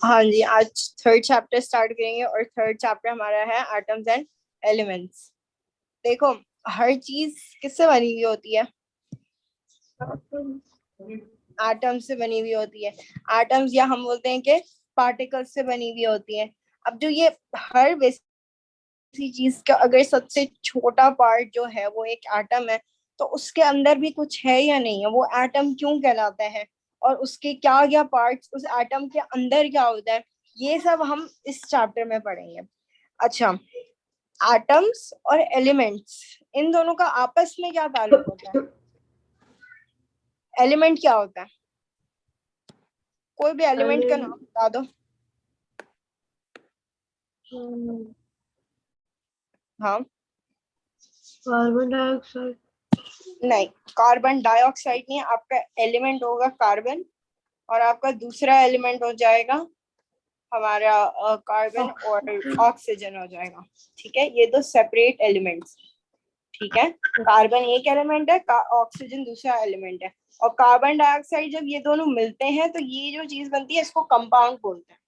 हाँ जी, आज third chapter start करेंगे और थर्ड चैप्टर हमारा है एटम्स एंड एलिमेंट्स। देखो, हर चीज किससे बनी हुई होती है? एटम से बनी हुई होती है। एटम्स या हम बोलते हैं कि पार्टिकल्स से बनी हुई होती है। अब जो ये हर किसी चीज का अगर सबसे छोटा पार्ट जो है वो एक एटम है, तो उसके अंदर भी कुछ है या नहीं है, वो एटम क्यों कहलाता है, और उसके क्या क्या पार्ट्स, उस एटम के अंदर क्या होता है, ये सब हम इस चैप्टर में पढ़ेंगे। अच्छा, एटम्स और एलिमेंट्स, इन दोनों का आपस में क्या ताल्लुक होता है? एलिमेंट क्या होता है? कोई भी एलिमेंट का नाम बता दो। हाँ। Carbon dioxide. नहीं, कार्बन डाइऑक्साइड नहीं है। आपका एलिमेंट होगा कार्बन, और आपका दूसरा एलिमेंट हो जाएगा हमारा कार्बन, और ऑक्सीजन हो जाएगा। ठीक है, ये दो सेपरेट एलिमेंट्स। ठीक है, कार्बन एक एलिमेंट है, ऑक्सीजन दूसरा एलिमेंट है। और कार्बन डाइऑक्साइड जब ये दोनों मिलते हैं तो ये जो चीज बनती है इसको कंपाउंड बोलते हैं।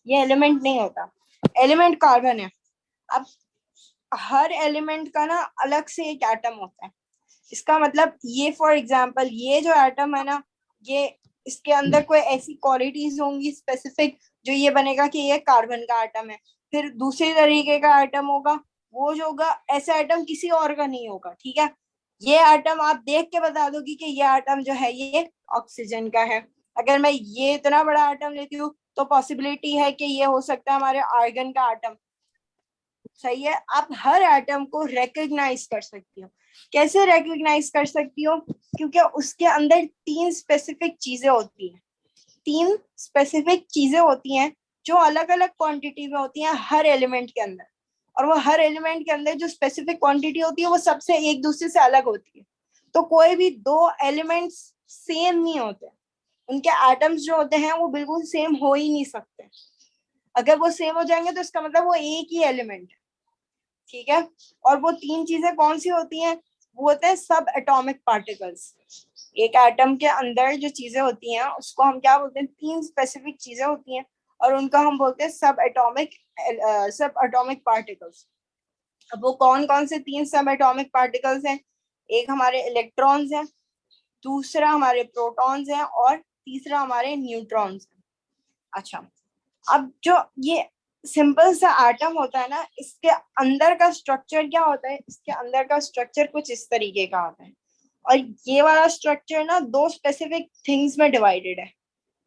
ये एलिमेंट नहीं होता, एलिमेंट कार्बन है। अब हर एलिमेंट का ना अलग से एक एटम होता है। इसका मतलब ये फॉर एग्जांपल ये जो एटम है ना, ये इसके अंदर कोई ऐसी क्वालिटीज होंगी स्पेसिफिक जो ये बनेगा कि ये कार्बन का एटम है। फिर दूसरे तरीके का एटम होगा, वो जो होगा ऐसा एटम किसी और का नहीं होगा। ठीक है, ये एटम आप देख के बता दोगे कि ये एटम जो है ये ऑक्सीजन का है। अगर मैं ये इतना बड़ा एटम लेती हूँ तो पॉसिबिलिटी है कि ये हो सकता है हमारे आर्गन का एटम। सही है, आप हर एटम को रिकग्नाइज कर सकती हो। कैसे रिकग्नाइज कर सकती हो? क्योंकि उसके अंदर तीन स्पेसिफिक चीजें होती हैं। तीन स्पेसिफिक चीजें होती हैं जो अलग अलग क्वांटिटी में होती हैं हर एलिमेंट के अंदर। और वो हर एलिमेंट के अंदर जो स्पेसिफिक क्वांटिटी होती है वो सबसे एक दूसरे से अलग होती है। तो कोई भी दो एलिमेंट्स सेम नहीं होते, उनके एटम्स जो होते हैं वो बिल्कुल सेम हो ही नहीं सकते। अगर वो सेम हो जाएंगे तो इसका मतलब वो एक ही एलिमेंट है। ठीक है, और वो तीन चीजें कौन सी होती हैं? वो होते हैं सब एटॉमिक पार्टिकल्स। एक एटम के अंदर जो चीजें होती हैं उसको हम क्या बोलते हैं? तीन स्पेसिफिक चीजें होती हैं, और उनका हम बोलते हैं सब एटॉमिक पार्टिकल्स। अब वो कौन कौन से तीन सब एटॉमिक पार्टिकल्स हैं? एक हमारे इलेक्ट्रॉन्स हैं, दूसरा हमारे प्रोटॉन्स हैं, और तीसरा हमारे न्यूट्रॉन्स हैं। अच्छा, अब जो ये सिंपल सा एटम होता है ना, इसके अंदर का स्ट्रक्चर क्या होता है? इसके अंदर का स्ट्रक्चर कुछ इस तरीके का होता है। और ये वाला स्ट्रक्चर ना दो स्पेसिफिक थिंग्स में डिवाइडेड है।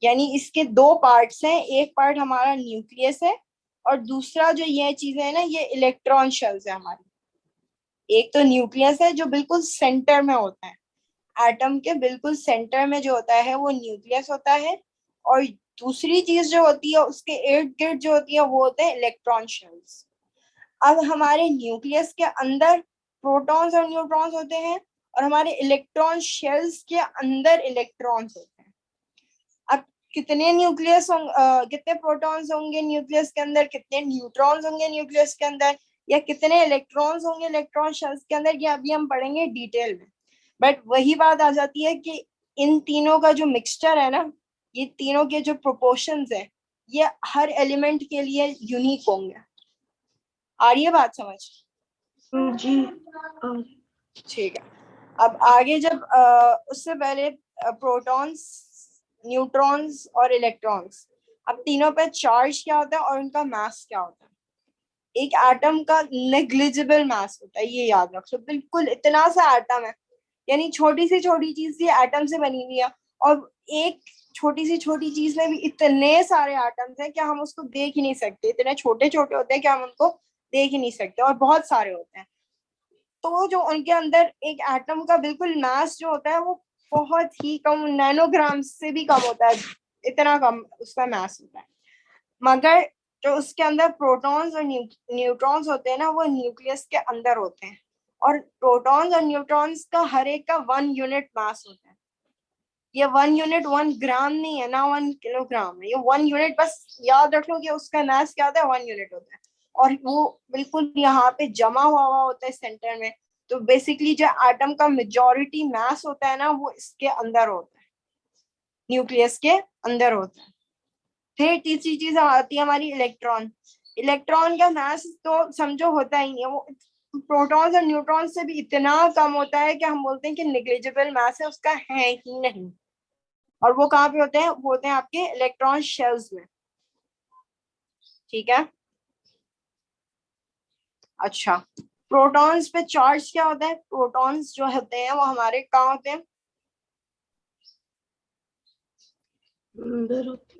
यानी इसके दो पार्ट्स हैं, एक पार्ट हमारा न्यूक्लियस है, और दूसरा जो ये चीजें है ना ये इलेक्ट्रॉन शेल्स है हमारी। एक तो न्यूक्लियस है जो बिल्कुल सेंटर में होता है, एटम के बिल्कुल सेंटर में जो होता है वो न्यूक्लियस होता है। और दूसरी चीज जो होती है उसके इर्द गिर्द जो होती है वो होते हैं इलेक्ट्रॉन शेल्स। अब हमारे न्यूक्लियस के अंदर प्रोटॉन्स और न्यूट्रॉन्स होते हैं, और हमारे इलेक्ट्रॉन शेल्स के अंदर इलेक्ट्रॉन्स होते हैं। अब कितने कितने प्रोटॉन्स होंगे न्यूक्लियस के अंदर, कितने न्यूट्रॉन्स होंगे न्यूक्लियस के अंदर, या कितने इलेक्ट्रॉन्स होंगे इलेक्ट्रॉन शेल्स के अंदर, ये अभी हम पढ़ेंगे डिटेल में। बट वही बात आ जाती है कि इन तीनों का जो मिक्सचर है ना, ये तीनों के जो प्रोपोर्शंस है, ये हर एलिमेंट के लिए यूनिक होंगे। आ रही है बात समझ? जी। ठीक है, अब आगे जब उससे पहले प्रोटॉन्स, न्यूट्रॉन्स और इलेक्ट्रॉन्स, अब तीनों पे चार्ज क्या होता है और उनका मास क्या होता है? एक एटम का नेग्लिजिबल मास होता है, ये याद रखो। बिल्कुल इतना सा एटम है, यानी छोटी से छोटी चीज ये एटम से बनी हुई है। और एक छोटी सी छोटी चीज में भी इतने सारे एटम्स हैं कि हम उसको देख ही नहीं सकते। इतने छोटे छोटे होते हैं कि हम उनको देख ही नहीं सकते, और बहुत सारे होते हैं। तो जो उनके अंदर एक एटम का बिल्कुल मास जो होता है वो बहुत ही कम, नैनोग्राम से भी कम होता है। इतना कम उसका मास होता है। मगर जो उसके अंदर प्रोटॉन्स और न्यूट्रॉन्स होते हैं ना, वो न्यूक्लियस के अंदर होते हैं। और प्रोटॉन्स और न्यूट्रॉन्स का हर एक का 1 यूनिट मास होता है। ये 1 यूनिट 1 ग्राम नहीं है ना 1 किलोग्राम है, ये 1 यूनिट। बस याद रख लो कि उसका मास क्या होता है, 1 यूनिट होता है। और वो बिल्कुल यहाँ पे जमा हुआ होता है सेंटर में। तो बेसिकली जो एटम का मेजॉरिटी मास होता है ना वो इसके अंदर होता है, न्यूक्लियस के अंदर होता है। फिर तीसरी चीज आती है हमारी इलेक्ट्रॉन। इलेक्ट्रॉन का मास तो समझो होता ही नहीं है, वो प्रोटॉन्स और न्यूट्रॉन्स से भी इतना कम होता है कि हम बोलते हैं कि निग्लिजिबल मास है, उसका है ही नहीं। और वो कहाँ पे होते हैं? वो होते हैं आपके इलेक्ट्रॉन शेल्स में। ठीक है, अच्छा, प्रोटॉन्स पे चार्ज क्या होता है? प्रोटॉन्स जो होते हैं वो हमारे कहाँ होते हैं? अंदर होती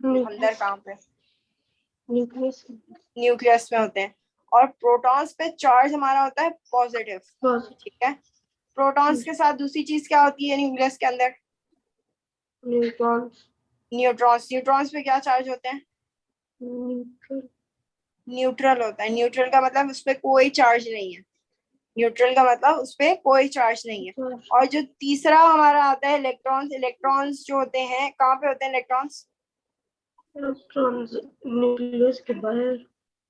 अंदर कहाँ पे? न्यूक्लियस न्यूक्लियस में होते हैं। और प्रोटॉन्स पे चार्ज हमारा होता है पॉजिटिव। ठीक है, प्रोटॉन्स के साथ दूसरी चीज क्या होती है न्यूक्लियस के अंदर? Neutrons neutrons. न्यूट्रॉन्स पे क्या चार्ज होते हैं? न्यूट्रल न्यूट्रल होता है। न्यूट्रल का मतलब उस पर कोई चार्ज नहीं है। न्यूट्रल का मतलब उस पर कोई चार्ज नहीं है। और जो तीसरा हमारा आता है इलेक्ट्रॉन्स। इलेक्ट्रॉन्स जो होते हैं कहाँ पे होते हैं इलेक्ट्रॉन्स? इलेक्ट्रॉन्स न्यूक्लियस के बाहर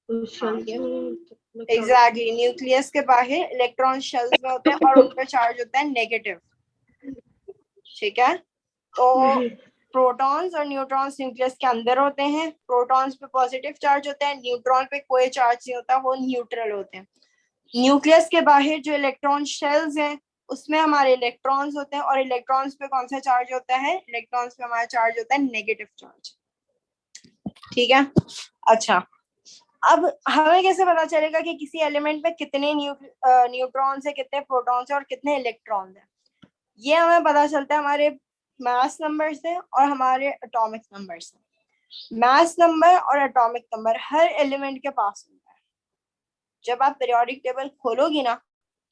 शेल में एग्जैक्टली, न्यूक्लियस के बाहर इलेक्ट्रॉन शेल्स में होते हैं और उन पर चार्ज होता है नेगेटिव। ठीक है, तो प्रोटॉन्स और न्यूट्रॉन्स न्यूक्लियस के अंदर होते हैं। प्रोटॉन्स पे पॉजिटिव चार्ज होता है, न्यूट्रॉन पे कोई चार्ज नहीं होता, वो न्यूट्रल होते हैं। न्यूक्लियस के बाहर जो इलेक्ट्रॉन शेल्स हैं उसमें हमारे इलेक्ट्रॉन्स होते हैं। और इलेक्ट्रॉन्स पे कौन सा चार्ज होता है? इलेक्ट्रॉन्स पे हमारा चार्ज होता है नेगेटिव चार्ज। ठीक है, अच्छा, अब हमें कैसे पता चलेगा कि किसी एलिमेंट में कितने न्यूट्रॉन्स है, कितने प्रोटॉन्स है और कितने इलेक्ट्रॉन्स है? ये हमें पता चलता है हमारे मास नंबर से और हमारे एटॉमिक नंबर से। मास नंबर और एटॉमिक नंबर हर एलिमेंट के पास होता है। जब आप पीरियोडिक टेबल खोलोगी ना,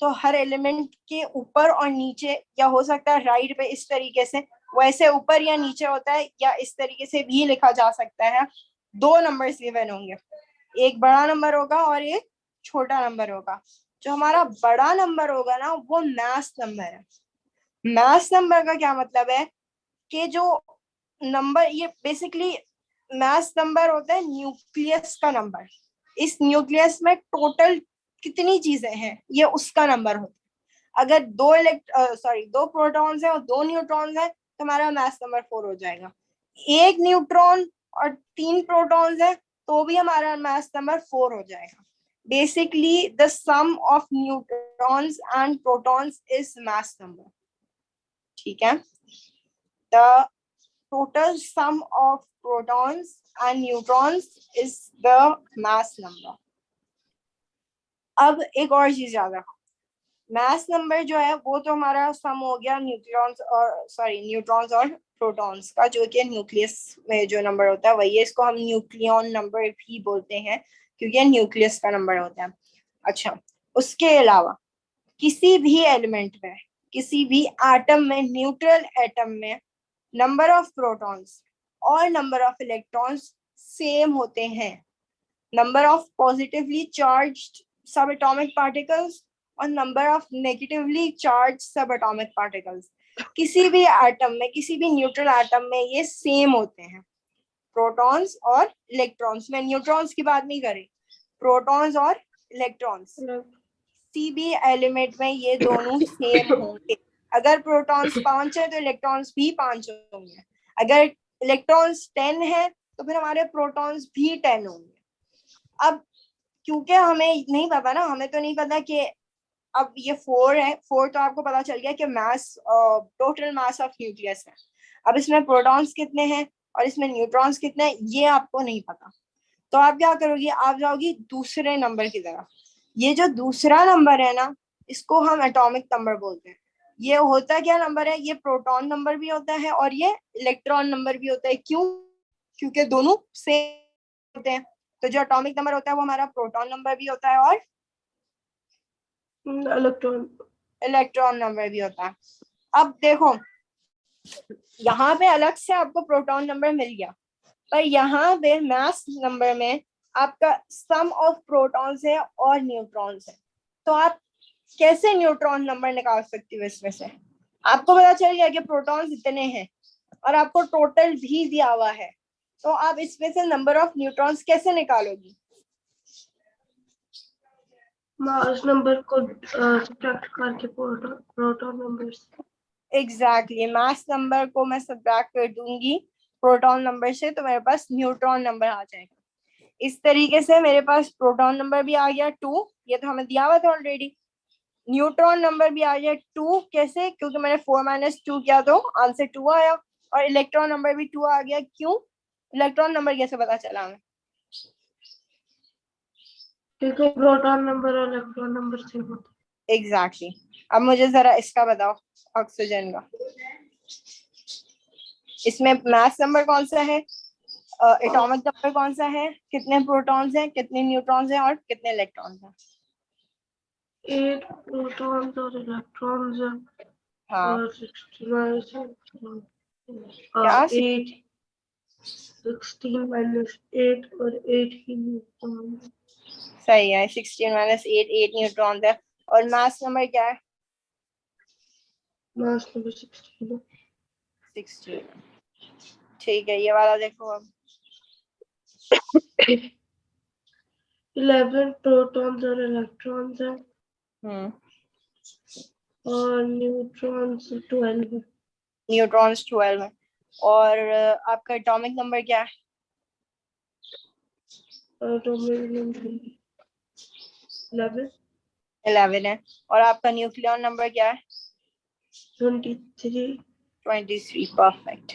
तो हर एलिमेंट के ऊपर और नीचे, या हो सकता है राइट पे इस तरीके से, वैसे ऊपर या नीचे होता है, या इस तरीके से भी लिखा जा सकता है। दो नंबर्स गिवन होंगे, एक बड़ा नंबर होगा और एक छोटा नंबर होगा। जो हमारा बड़ा नंबर होगा ना, वो मास नंबर है। मास नंबर का क्या मतलब है कि जो नंबर, ये बेसिकली मास नंबर होता है न्यूक्लियस का नंबर। इस न्यूक्लियस में टोटल कितनी चीजें हैं, ये उसका नंबर होता है। अगर दो प्रोटॉन्स है और दो न्यूट्रॉन्स है तो हमारा मास नंबर 4 हो जाएगा। एक न्यूट्रॉन और 3 प्रोटॉन्स है तो भी हमारा मास नंबर 4 हो जाएगा। Basically the sum of neutrons and protons is mass number. ठीक है, द total sum of protons and neutrons is the mass number. अब एक और चीज याद रखो, मास नंबर जो है वो तो हमारा सम हो गया न्यूट्रॉन्स और प्रोटॉन्स का, जो कि न्यूक्लियस में जो नंबर होता है वही है। इसको हम न्यूक्लियन नंबर भी बोलते हैं क्योंकि न्यूक्लियस का नंबर होता है। अच्छा, उसके अलावा किसी भी एलिमेंट में, किसी भी एटम में, न्यूट्रल एटम में नंबर ऑफ प्रोटॉन्स और नंबर ऑफ इलेक्ट्रॉन्स सेम होते हैं। नंबर ऑफ पॉजिटिवली चार्ज्ड सब एटॉमिक पार्टिकल्स और नंबर ऑफ नेगेटिवली चार्ज सब एटॉमिक पार्टिकल्स किसी भी एटम में, किसी भी न्यूट्रल एटम में ये सेम होते हैं। प्रोटॉन्स और इलेक्ट्रॉन्स में, न्यूट्रॉन्स की बात नहीं करें, प्रोटॉन्स और इलेक्ट्रॉन्स, किसी भी एलिमेंट में ये दोनों सेम होंगे। अगर प्रोटॉन्स 5 है तो इलेक्ट्रॉन्स भी 5 होंगे। अगर इलेक्ट्रॉन्स 10 है तो फिर हमारे प्रोटॉन्स भी 10 होंगे। अब क्योंकि हमें नहीं पता ना, हमें तो नहीं पता कि अब ये 4 है, 4 तो आपको पता चल गया कि मास, टोटल मास ऑफ न्यूक्लियस है। अब इसमें प्रोटॉन्स कितने हैं और इसमें न्यूट्रॉन्स कितने हैं, ये आपको नहीं पता। तो आप क्या करोगी, आप जाओगी दूसरे नंबर की तरफ। ये जो दूसरा नंबर है ना, इसको हम एटॉमिक नंबर बोलते हैं। ये होता क्या नंबर है? ये प्रोटॉन नंबर भी होता है और ये इलेक्ट्रॉन नंबर भी होता है। क्यों? क्योंकि दोनों सेम होते हैं। तो जो एटॉमिक नंबर होता है वो हमारा प्रोटॉन नंबर भी होता है और इलेक्ट्रॉन नंबर भी होता है। अब देखो, यहाँ पे अलग से आपको प्रोटॉन नंबर मिल गया, पर यहाँ पे मास नंबर में आपका सम ऑफ प्रोटॉन्स है और न्यूट्रॉन्स है। तो आप कैसे न्यूट्रॉन नंबर निकाल सकती हो इसमें से? आपको पता चल गया कि प्रोटॉन्स इतने हैं और आपको टोटल भी दिया हुआ है, तो आप इसमें से नंबर ऑफ न्यूट्रॉन्स कैसे निकालोगी? मास नंबर को सब्ट्रैक्ट करके प्रोटॉन नंबर से। एग्जैक्टली, मास नंबर को मैं सब्ट्रैक्ट कर दूंगी प्रोटॉन नंबर से, तो मेरे पास न्यूट्रॉन नंबर आ जाएगा। इस तरीके से मेरे पास प्रोटॉन नंबर भी आ गया 2, ये तो हमें दिया हुआ था ऑलरेडी। न्यूट्रॉन नंबर भी आ गया 2, कैसे? क्योंकि मैंने 4 - 2 किया तो आंसर 2 आया। और इलेक्ट्रॉन नंबर भी 2 आ गया, क्यों? इलेक्ट्रॉन नंबर कैसे पता चला हमें? क्योंकि प्रोटॉन नंबर और इलेक्ट्रॉन नंबर सेम होता एग्जैक्टली अब मुझे जरा इसका बताओ, ऑक्सीजन का। इसमें मास नंबर कौन सा है, एटॉमिक नंबर कौन सा है, कितने प्रोटॉन्स हैं, कितने न्यूट्रॉन्स हैं और कितने इलेक्ट्रॉन्स हैं? है। 8 प्रोटॉन्स और इलेक्ट्रॉन्स हैं हाँ, और 16 क्या? 8 16 - 8 और 8 ही न्यूट्रॉन। सही है, 16 - 8, 8 न्यूट्रॉन्स है। और मास नंबर क्या है? Mass number 16 16। ठीक है, ये वाला देखो अब। 11 प्रोटॉन्स और इलेक्ट्रॉन्स हैं हम्म और न्यूट्रॉन्स 12 है। न्यूट्रॉन्स 12 है। और आपका एटॉमिक नंबर क्या है? एटॉमिक नंबर 11 11 है। और आपका न्यूक्लियॉन नंबर क्या है? 23 23। परफेक्ट।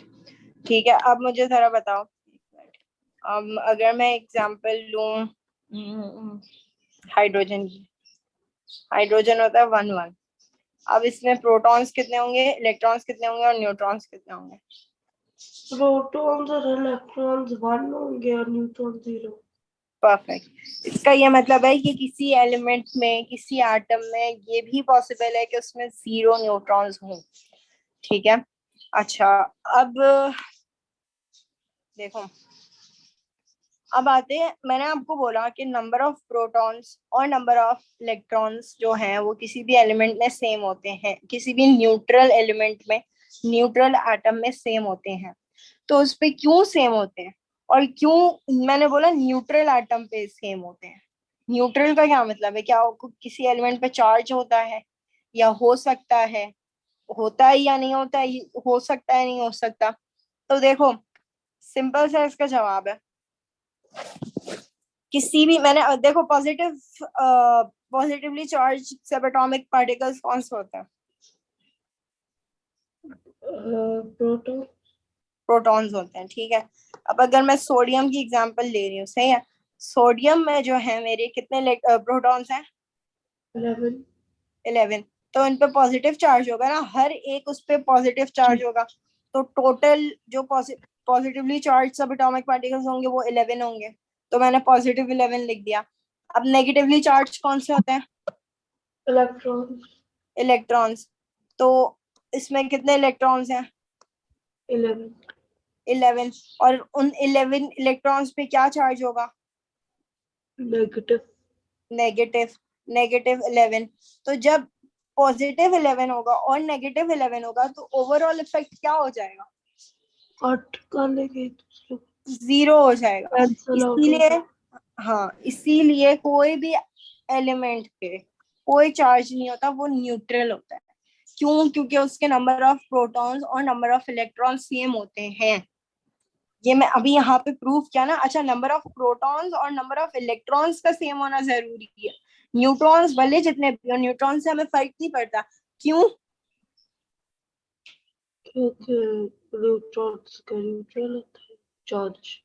ठीक है, अब मुझे जरा बताओ, अगर मैं एग्जांपल लूं हाइड्रोजन की। हाइड्रोजन होता है 1 1। अब इसमें प्रोटॉन्स कितने होंगे, इलेक्ट्रॉन्स कितने होंगे और न्यूट्रॉन्स कितने होंगे? प्रोटॉन्स और इलेक्ट्रॉन्स 1 होंगे और न्यूट्रॉन 0। परफेक्ट। इसका ये मतलब है कि किसी एलिमेंट में, किसी एटम में ये भी पॉसिबल है कि उसमें 0 न्यूट्रॉन्स हों। ठीक है। अच्छा, अब देखो, अब आते हैं, मैंने आपको बोला कि नंबर ऑफ प्रोटॉन्स और नंबर ऑफ इलेक्ट्रॉन्स जो हैं वो किसी भी एलिमेंट में सेम होते हैं, किसी भी न्यूट्रल एलिमेंट में, न्यूट्रल एटम में सेम होते हैं। तो उस पे क्यों सेम होते हैं, और क्यों मैंने बोला न्यूट्रल एटम पे सेम होते हैं? न्यूट्रल का क्या मतलब है? क्या किसी एलिमेंट पे चार्ज होता है, या हो सकता है, होता है या नहीं होता है, हो सकता है नहीं हो सकता? तो देखो, सिंपल सा इसका जवाब है, किसी भी, मैंने देखो, पॉजिटिवली चार्ज सब एटॉमिक पार्टिकल्स कौन से होते हैं? प्रोटॉन प्रोटॉन्स होते हैं। ठीक है। अब अगर मैं सोडियम की एग्जांपल ले रही हूँ, सही है, सोडियम में जो है मेरे कितने प्रोटॉन्स हैं? 11 11। तो इन पे पॉजिटिव चार्ज होगा ना, हर एक उस पे पॉजिटिव चार्ज होगा। तो टोटल जो पॉजिटिवली चार्ज सब एटॉमिक पार्टिकल्स होंगे वो 11 होंगे। तो मैंने पॉजिटिव 11 लिख दिया। अब नेगेटिवली चार्ज कौन से होते हैं? Electrons electrons. तो इसमें कितने इलेक्ट्रॉन्स हैं? 11 11। और उन 11 इलेक्ट्रॉन्स पे क्या चार्ज होगा? Negative negative. नेगेटिव 11। तो जब पॉजिटिव 11 होगा और नेगेटिव 11 होगा तो ओवरऑल इफेक्ट क्या हो जाएगा? 8 का लेके दूसरे 0 हो जाएगा। कैंसल आउट हो इसीलिए, गया। हाँ, इसीलिए कोई भी एलिमेंट पे कोई चार्ज नहीं होता, वो न्यूट्रल होता है। क्यों? क्योंकि उसके नंबर ऑफ प्रोटॉन्स और नंबर ऑफ इलेक्ट्रॉन सेम होते हैं। ये मैं अभी यहाँ पे प्रूव किया ना। अच्छा, नंबर ऑफ प्रोटॉन्स और नंबर ऑफ इलेक्ट्रॉन्स का सेम होना जरूरी है। न्यूट्रॉन्स भले जितने भी हो, न्यूट्रॉन से हमें फर्क नहीं पड़ता। क्यों? क्योंकि न्यूट्रॉन्स का न्यूट्रल होता है चार्ज।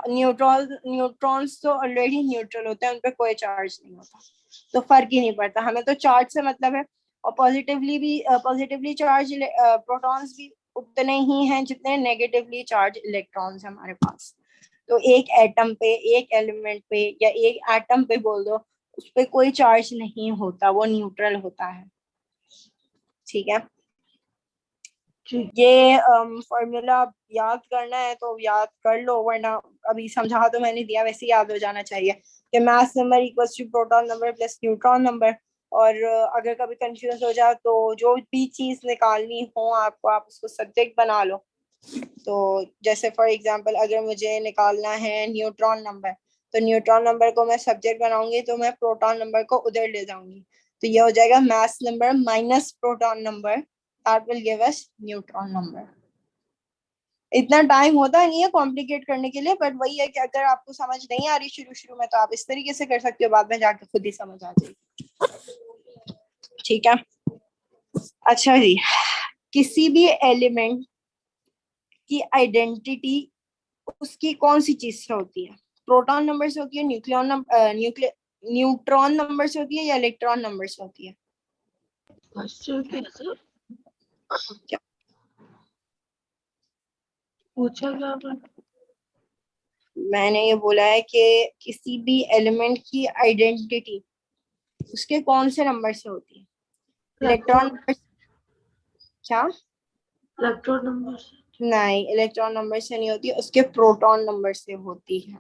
न्यूट्रॉन्स तो ऑलरेडी न्यूट्रल होते हैं, उन पे कोई चार्ज नहीं होता, तो फर्क ही नहीं पड़ता। हमें तो चार्ज से मतलब है। और पॉजिटिवली चार्ज प्रोटॉन्स भी उतने ही हैं जितने नेगेटिवली चार्ज इलेक्ट्रॉन्स हमारे पास। तो एक एटम पे, एक एलिमेंट पे, या एक एटम पे बोल दो, उस पे कोई चार्ज नहीं होता, वो न्यूट्रल होता है। ठीक है। जी ये फॉर्मूला याद करना है तो याद कर लो, वरना अभी समझा तो मैंने दिया, वैसे याद हो जाना चाहिए कि mass number equals to proton number plus neutron number. और अगर कभी कंफ्यूज हो जाए तो जो भी चीज निकालनी हो आपको, आप उसको सब्जेक्ट बना लो। तो जैसे फॉर एग्जांपल अगर मुझे निकालना है न्यूट्रॉन नंबर, तो न्यूट्रॉन नंबर को मैं सब्जेक्ट बनाऊंगी, तो मैं प्रोटॉन नंबर को उधर ले जाऊंगी। तो ये हो जाएगा mass number minus proton number, that will give us neutron number. इतना टाइम होता नहीं है कॉम्प्लिकेट करने के लिए, बट वही है कि अगर आपको समझ नहीं आ रही शुरू शुरू में तो आप इस तरीके से कर सकते हो, बाद में जाके खुद ही समझ आ जाएगी। ठीक है, अच्छा जी, किसी भी एलिमेंट की आइडेंटिटी उसकी कौन सी चीज से होती है? प्रोटॉन नंबर से होती है, न्यूट्रॉन नंबर से होती है, या इलेक्ट्रॉन नंबर से होती है? क्वेश्चन कैसे क्या पूछा क्या आपने? मैंने ये बोला है कि किसी भी एलिमेंट की आइडेंटिटी उसके कौन से नंबर से होती है? Electron electron, number. क्या? इलेक्ट्रॉन नंबर से। नहीं, इलेक्ट्रॉन नंबर से नहीं होती, उसके प्रोटॉन नंबर से होती है।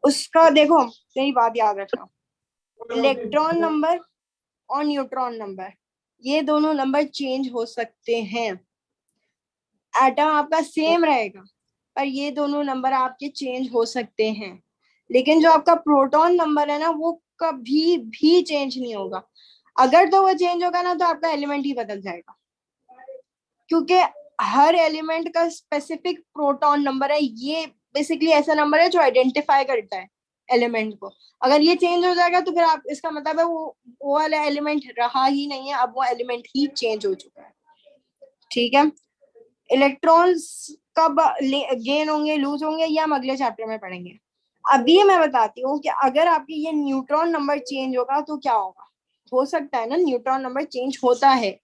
उसका देखो, मेरी बात याद रखना, इलेक्ट्रॉन नंबर और न्यूट्रॉन नंबर, ये दोनों नंबर चेंज हो सकते हैं। एटम आपका सेम रहेगा, पर ये दोनों नंबर आपके चेंज हो सकते हैं। लेकिन जो आपका प्रोटॉन नंबर है ना, वो कभी भी चेंज नहीं होगा। अगर तो वो चेंज होगा ना, तो आपका एलिमेंट ही बदल जाएगा, क्योंकि हर एलिमेंट का स्पेसिफिक प्रोटॉन नंबर है। ये बेसिकली ऐसा नंबर है जो आइडेंटिफाई करता है एलिमेंट को। अगर ये चेंज हो जाएगा तो फिर आप, इसका मतलब है वो वाला एलिमेंट रहा ही नहीं है, अब वो एलिमेंट ही चेंज हो चुका है। ठीक है, इलेक्ट्रॉन्स कब गेन होंगे, लूज होंगे, ये हम अगले चैप्टर में पढ़ेंगे। अभी मैं बताती हूँ कि अगर आपकी ये न्यूट्रॉन नंबर चेंज होगा तो क्या होगा। हो सकता है ना, न्यूट्रॉन नंबर चेंज होता है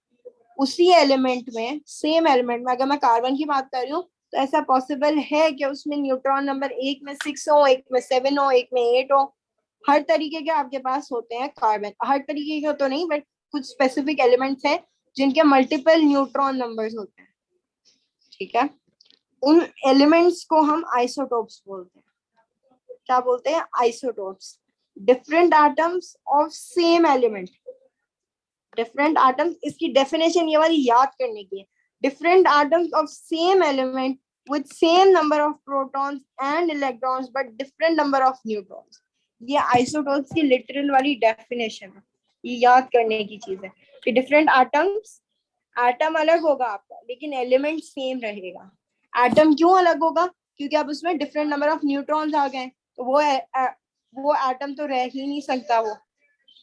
उसी एलिमेंट में, सेम एलिमेंट में। अगर मैं कार्बन की बात कर रही हूँ तो ऐसा पॉसिबल है कि उसमें न्यूट्रॉन नंबर एक में 6 हो, एक में 7 हो, एक में 8 हो। हर तरीके के आपके पास होते हैं कार्बन, हर तरीके के तो नहीं, बट कुछ स्पेसिफिक एलिमेंट्स हैं जिनके मल्टीपल न्यूट्रॉन नंबर्स होते हैं। ठीक है, उन एलिमेंट्स को हम आइसोटोप्स बोलते हैं। क्या बोलते हैं? Isotopes. Different atoms of same element, different atoms, इसकी डेफिनेशन ये वाली याद करने की है। Different atoms of same element with same number of protons and electrons but different number of neutrons. ये आइसोटोप्स की लिटरल वाली डेफिनेशन है, ये याद करने की चीज है कि डिफरेंट एटम्स, एटम अलग होगा आपका लेकिन एलिमेंट सेम रहेगा। एटम क्यों अलग होगा? क्योंकि अब उसमें डिफरेंट नंबर ऑफ न्यूट्रॉन्स आ गए, तो वो एटम तो रह ही नहीं सकता वो,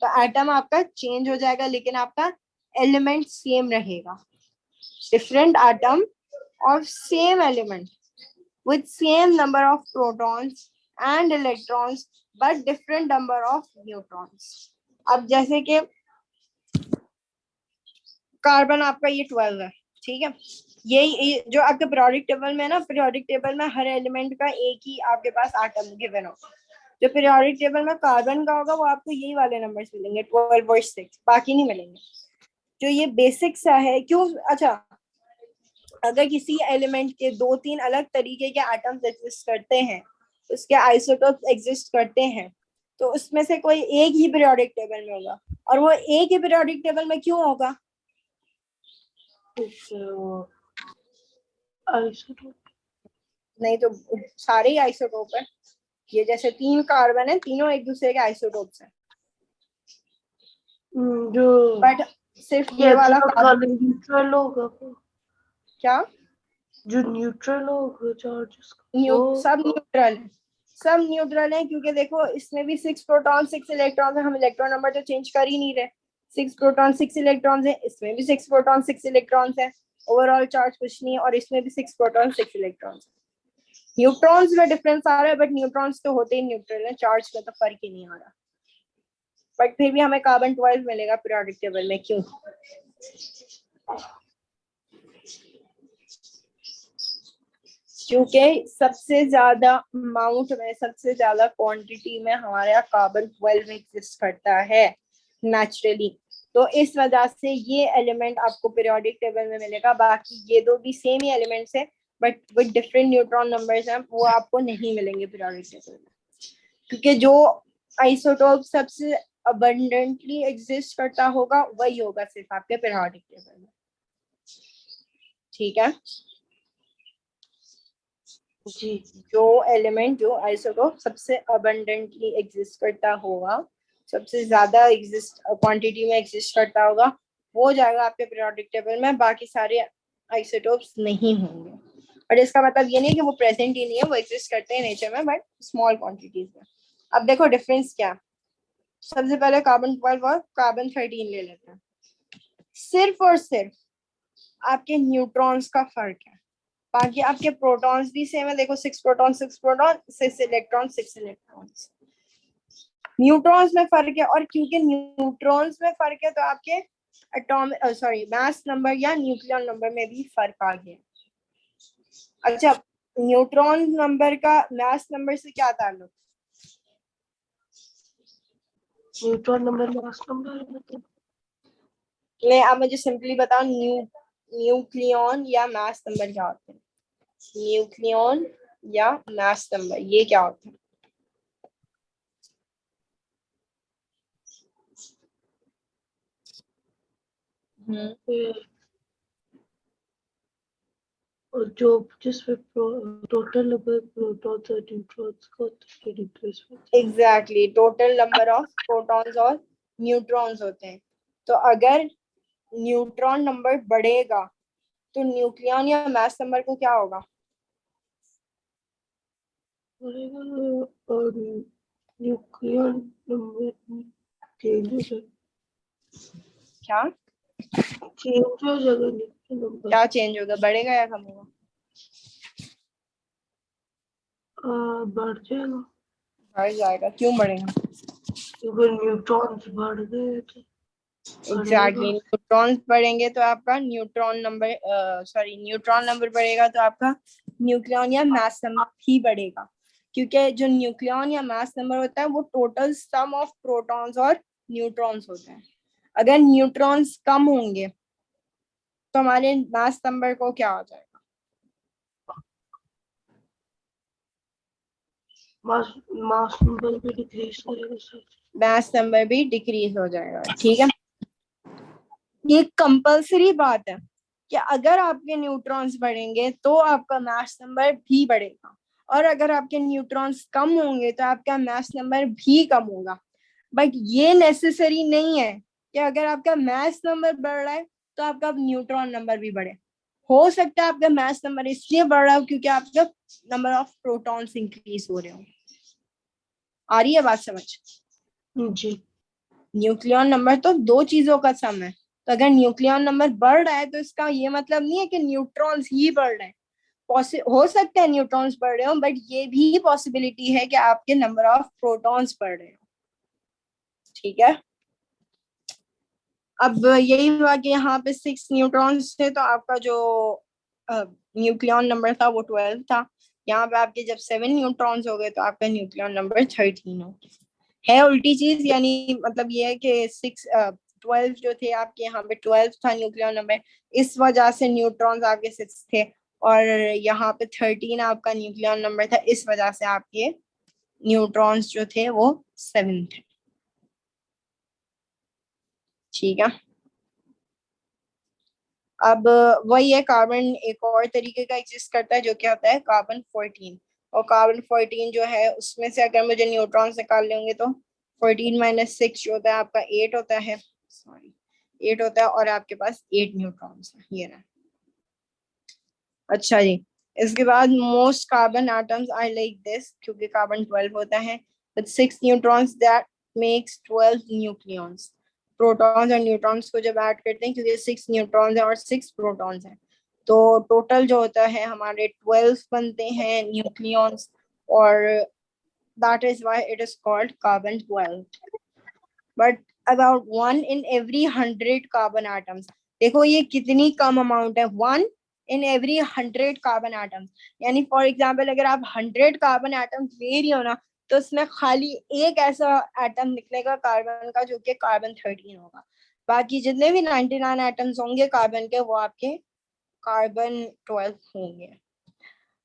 तो एटम आपका चेंज हो जाएगा लेकिन आपका एलिमेंट सेम रहेगा। डिफरेंट एटम और same element with same number of protons and electrons but different number of neutrons। अब जैसे कि कार्बन आपका ये 12 है, ठीक है, ये जो आपके पीरियोडिक टेबल में ना, पीरियोडिक टेबल में हर एलिमेंट का एक ही आपके पास एटम गिवन होगा। जो पीरियोडिक टेबल में कार्बन का होगा वो आपको यही वाले नंबर्स मिलेंगे, 12 और 6, बाकी नहीं मिलेंगे। जो ये बेसिक सा है, क्यों? अच्छा, अगर किसी एलिमेंट के 2-3 अलग तरीके के एटम्स एग्जिस्ट करते हैं, उसके आइसोटोप्स एग्जिस्ट करते हैं, तो उसमें से कोई एक ही पीरियोडिक टेबल में होगा। और वो एक ही पीरियोडिक टेबल में क्यों होगा? आइसोटोप नहीं तो सारे ही आइसोटोप है। ये जैसे 3 कार्बन है, तीनों एक दूसरे के आइसोटोप्स हैं, जो बट सिर्फ ये वाला कार्बन। न्यूट्रल होगा वो, क्या? जो न्यूट्रल होगा चार्जेस वो। सब न्यूट्रल है, सब न्यूट्रल है, क्योंकि देखो इसमें भी 6 प्रोटॉन 6 इलेक्ट्रॉन है, हम इलेक्ट्रॉन नंबर तो चेंज कर ही नहीं रहे। 6 प्रोटॉन 6 इलेक्ट्रॉन है, इसमें भी 6 प्रोटॉन 6 इलेक्ट्रॉन है, ओवरऑल चार्ज कुछ नहीं है, और इसमें भी 6 प्रोटॉन 6 इलेक्ट्रॉन। न्यूट्रॉन्स में डिफरेंस आ रहा है, बट न्यूट्रॉन्स तो होते ही न्यूट्रल है, चार्ज में तो फर्क ही नहीं आ रहा। बट फिर भी हमें कार्बन 12 मिलेगा पीरियोडिक टेबल में, क्यों? क्योंकि सबसे ज्यादा अमाउंट में, सबसे ज्यादा क्वांटिटी में हमारे यहाँ कार्बन 12 एग्जिस्ट करता है नेचुरली। तो इस वजह से ये एलिमेंट आपको पीरियोडिक टेबल में मिलेगा। बाकी ये दो भी सेम ही एलिमेंट्स है, but with different neutron numbers हैं, वो आपको नहीं मिलेंगे पीरियोडिक टेबल में। क्योंकि जो आइसोटोप सबसे अबंडेंटली एग्जिस्ट करता होगा वही होगा सिर्फ आपके पीरियोडिक टेबल में। ठीक है जी, जो एलिमेंट, जो आइसोटोप सबसे अबंडेंटली एग्जिस्ट करता होगा, सबसे ज्यादा एग्जिस्ट क्वांटिटी में एग्जिस्ट करता होगा, वो जाएगा आपके पीरियोडिक टेबल में। बाकी सारे आइसोटोप्स नहीं होंगे। और इसका मतलब ये नहीं कि वो प्रेजेंट ही नहीं है, वो एग्जिस्ट करते हैं नेचर में बट स्मॉल क्वांटिटीज में। अब देखो डिफरेंस क्या। सबसे पहले कार्बन 12 और कार्बन 13 ले लेते हैं। सिर्फ और सिर्फ आपके न्यूट्रॉन्स का फर्क है, बाकी आपके प्रोटॉन्स भी सेम है। देखो 6 proton 6 proton 6 electron 6 electrons. Neutrons में फर्क है, और क्योंकि न्यूट्रॉन्स में फर्क है तो आपके एटॉमिक मास नंबर या न्यूक्लियन नंबर में भी फर्क आ गया। अच्छा, न्यूट्रॉन नंबर का मास नंबर से क्या ताल्लुक? न्यूट्रॉन नंबर मास नंबर मतलब मैं आप मुझे सिंपली बताओ, न्यूक्लियन या मास नंबर क्या होते हैं? न्यूक्लियन या मास नंबर ये क्या होता है? और जो जिसमें टोटल नंबर प्रोटॉन्स और न्यूट्रॉन्स का replacement. Exactly, total number of protons और न्यूट्रॉन्स होते हैं। तो अगर न्यूट्रॉन नंबर बढ़ेगा तो न्यूक्लियन या मास नंबर को क्या होगा? और न्यूक्लियर नंबर चेंज हो जाएगा। क्या चेंज हो जाएगा न्यूक्लियर नंबर। क्या चेंज होगा, बढ़ेगा या कम होगा? बढ़ जाएगा बढ़ जाएगा। क्यों बढ़ेगा? क्योंकि न्यूट्रॉन्स बढ़ गए तो एग्जैक्टली, बढ़ेगा। न्यूट्रॉन्स बढ़ेंगे तो आपका न्यूट्रॉन नंबर बढ़ेगा तो आपका न्यूक्लियन या मास नंबर भी बढ़ेगा। क्योंकि जो न्यूक्लियन या मास नंबर होता है वो टोटल सम ऑफ प्रोटॉन्स और न्यूट्रॉन्स होता है। अगर न्यूट्रॉन्स कम होंगे तो हमारे मास नंबर को क्या हो जाएगा? मास मास नंबर भी डिक्रीज करेगा सर। मास नंबर भी डिक्रीज हो जाएगा। ठीक है, ये कंपल्सरी बात है कि अगर आपके न्यूट्रॉन्स बढ़ेंगे तो आपका मास नंबर भी बढ़ेगा, और अगर आपके न्यूट्रॉन्स कम होंगे तो आपका मास नंबर भी कम होगा। बट ये नेसेसरी नहीं है कि अगर आपका मास नंबर बढ़ रहा है तो आपका न्यूट्रॉन नंबर भी बढ़े। हो सकता है आपका मास नंबर इसलिए बढ़ रहा हो क्योंकि आपका नंबर ऑफ प्रोटॉन्स इंक्रीज हो रहे हो। आ रही है बात समझ? जी न्यूक्लियन नंबर तो दो चीजों का सम है। तो अगर न्यूक्लियन नंबर बढ़ रहा है तो इसका ये मतलब नहीं है कि न्यूट्रॉन्स ही बढ़ रहे हैं। हो सकता है न्यूट्रॉन्स बढ़ रहे हो, बट ये भी पॉसिबिलिटी है कि आपके नंबर ऑफ प्रोटॉन्स बढ़ रहे हो। ठीक है, अब यही हुआ कि यहाँ पे 6 न्यूट्रॉन्स थे तो आपका जो न्यूक्लियन नंबर था वो 12 था। यहाँ पे आपके जब 7 न्यूट्रॉन्स हो गए तो आपका न्यूक्लियन नंबर 13 हो गया। है उल्टी चीज, यानी मतलब ये है कि 12 जो थे आपके, यहाँ पे 12 था न्यूक्लियर नंबर, इस वजह से न्यूट्रॉन्स आपके 6 थे। और यहाँ पे 13 आपका न्यूक्लियर नंबर था, इस वजह से आपके न्यूट्रॉन्स जो थे वो 7 थे। ठीक है, अब वही है, कार्बन एक और तरीके का एग्जिस्ट करता है जो क्या होता है कार्बन 14। और कार्बन 14 जो है उसमें से अगर मुझे न्यूट्रॉन्स निकाल लेंगे तो 14 माइनस 6 जो होता है आपका 8 होता है। सॉरी, 8 होता है, और आपके पास 8 न्यूट्रॉन्स है ये रहा। अच्छा जी, इसके बाद most carbon atoms are like this, क्योंकि कार्बन 12 होता है with 6 neutrons that makes 12 nucleons. Protons और न्यूट्रॉन्स को जब ऐड करते हैं, क्योंकि 6 न्यूट्रॉन्स है और 6 प्रोटॉन्स हैं, तो टोटल जो होता है हमारे 12 बनते हैं न्यूक्लियॉन्स, और that is why it is called carbon 12। But about 1 in every 100 carbon atoms, देखो ये कितनी कम अमाउंट है, 1 in every 100 कार्बन एटम्स। यानी फॉर एग्जाम्पल अगर आप 100 कार्बन एटम्स ले रही हो ना, तो उसमें खाली एक ऐसा एटम निकलेगा कार्बन का जो कि कार्बन 13 होगा। बाकी जितने भी 99 एटम्स होंगे कार्बन के वो आपके कार्बन 12 होंगे।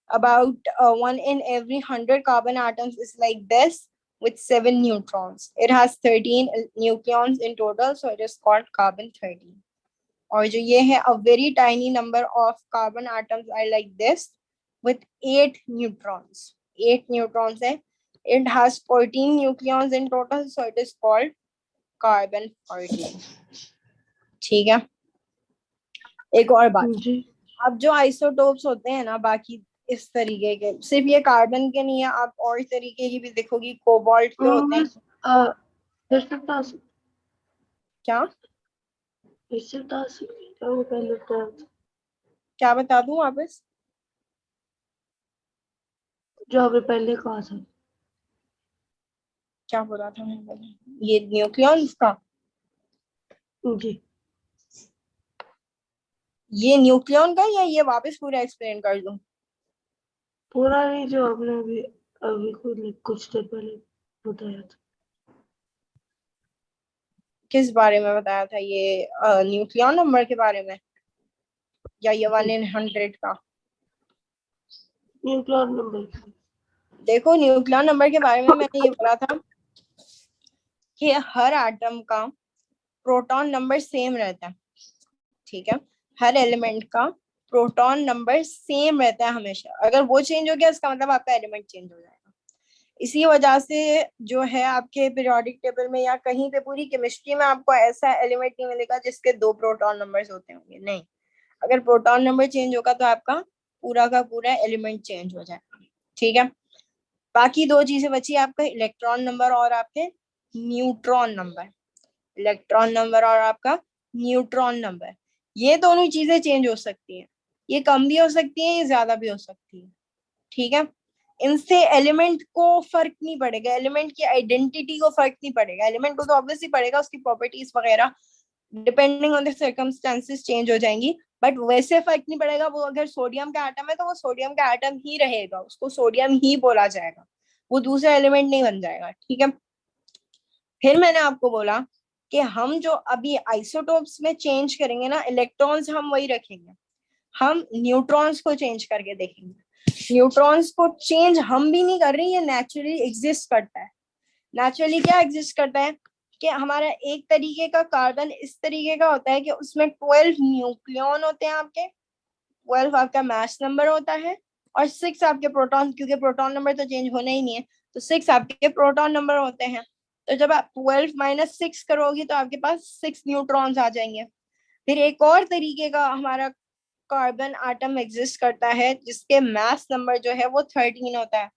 About 1 in every 100 carbon atoms is like this with 7 neutrons. It has 13 nucleons in total, so it is called carbon 13. और जो ये है, a very tiny number of carbon atoms are like this with 8 neutrons. 8 neutrons है. It has 14 nucleons in total, so it is called carbon 14. ठीक है, एक और बात, जी अब जो आइसोटोप्स होते हैं ना बाकी इस तरीके के, सिर्फ ये कार्बन के नहीं है, आप और तरीके की भी देखोगी, कोबाल्ट के होते हैं। बस फिर से बता सकते, क्या फिर से बता सकते क्या वो पहले बताया था, क्या बता दूं वापस? जो आपने पहले कहा था। क्या बोला था मैंने पहले? ये न्यूक्लियॉन्स का, जी। ये न्यूक्लियॉन का, या ये वापस पूरा एक्सप्लेन कर दूं? पूरा नहीं, जो आपने अभी अभी कुछ देर पहले बताया था। किस बारे में बताया था? ये न्यूक्लियॉन नंबर के बारे में, या ये 1 in 100 का? Nuclear number. देखो न्यूक्लियॉन नंबर के बारे में मैंने ये बोला था कि हर एटम का प्रोटॉन नंबर सेम रहता है, ठीक है? हर एलिमेंट का प्रोटॉन नंबर सेम रहता है हमेशा। अगर वो चेंज हो गया इसका मतलब आपका एलिमेंट चेंज हो जाएगा। इसी वजह से जो है आपके पीरियोडिक टेबल में या कहीं पे पूरी केमिस्ट्री में आपको ऐसा एलिमेंट नहीं मिलेगा जिसके 2 प्रोटॉन नंबर्स होते होंगे, नहीं। अगर प्रोटॉन नंबर चेंज होगा तो आपका पूरा का पूरा एलिमेंट चेंज हो जाएगा, ठीक है? बाकी 2 चीजें बची, आपका इलेक्ट्रॉन नंबर और आपके न्यूट्रॉन नंबर। इलेक्ट्रॉन नंबर और आपका न्यूट्रॉन नंबर, ये दोनों चीजें चेंज हो सकती हैं। ये कम भी हो सकती है, ये ज्यादा भी हो सकती है, ठीक है? इनसे एलिमेंट को फर्क नहीं पड़ेगा, एलिमेंट की आइडेंटिटी को फर्क नहीं पड़ेगा। एलिमेंट को तो ऑब्वियसली पड़ेगा, उसकी प्रॉपर्टीज वगैरह depending on the circumstances change हो जाएंगी, बट वैसे फर्क नहीं पड़ेगा। वो अगर सोडियम का एटम है तो वो सोडियम का एटम ही रहेगा, उसको सोडियम ही बोला जाएगा, वो दूसरा एलिमेंट नहीं बन जाएगा, ठीक है? फिर मैंने आपको बोला कि हम जो अभी आइसोटोप्स में चेंज करेंगे ना, इलेक्ट्रॉन्स हम वही रखेंगे, हम न्यूट्रॉन्स को चेंज करके देखेंगे। न्यूट्रॉन्स को चेंज हम भी नहीं कर रहे, ये नेचुरली एग्जिस्ट करता है। नेचुरली क्या एग्जिस्ट करता है कि हमारा एक तरीके का कार्बन इस तरीके का होता है कि उसमें 12 न्यूक्लियॉन होते हैं आपके, 12 आपका मास नंबर होता है, और 6 आपके प्रोटॉन, क्योंकि प्रोटॉन नंबर तो चेंज होना ही नहीं है, तो 6 आपके प्रोटॉन नंबर होते हैं। तो जब आप 12 - 6 करोगी तो आपके पास 6 न्यूट्रॉन्स आ जाएंगे। फिर एक और तरीके का हमारा कार्बन आटम एग्जिस्ट करता है जिसके मास नंबर जो है वो 13 होता है।